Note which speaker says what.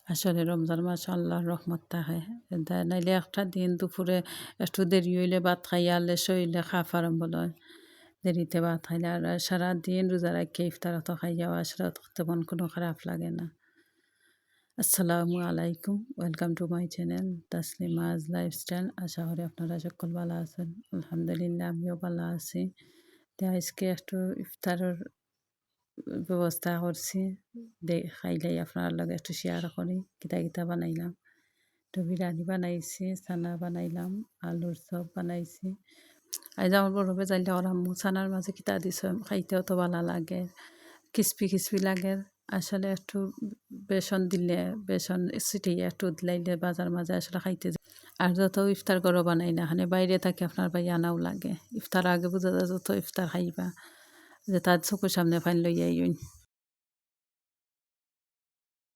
Speaker 1: আসলে রমজান মাস আল্লাহর রহমত থাকে। নাইলে একটা দিন দুপুরে একটু দেরি হইলে ভাত খাইয়া আনলে শরীরে খাপ আরম্ভ লয়। দেরিতে ভাত খাইলে আর সারাদিন রোজা রাখিয়া ইফতার তো খাইয়া আসলে তেমন কোনো খারাপ লাগে না। আসসালামু আলাইকুম, welcome to my channel Taslima's lifestyle. আশা করি আপনারা সকল ভালো আছেন। আলহামদুলিল্লাহ আমিও ভালো আছি। তো আজকে একটু ইফতারের ব্যবস্থা করছি, খাইলাই আপনার লগে একটু শেয়ার করি কিতা কিতা বানাইলাম। তো বিরিয়ানি বানাইছি, চানা বানাইলাম, আলুর চপ বানাইছি। আজ আমার বড় বেজাইলে ওর আম্মু চানার মাঝে কিতা দিছে খাইতেও তো ভালো লাগে, ক্রিসপি ক্রিসপি লাগে। আসলে একটু বেসন দিলে, বেসন ছিটিয়ে একটু দিলাইলে বাজার মাঝে আসলে খাইতে যায়। আর যত ইফতার করো বানাই না মানে বাইরে থাকে আপনার ভাই আনাও লাগে। ইফতার আগে বোঝা যায় যত ইফতার খাইবা যে তার চোখের সামনে ফাইন লইয়াই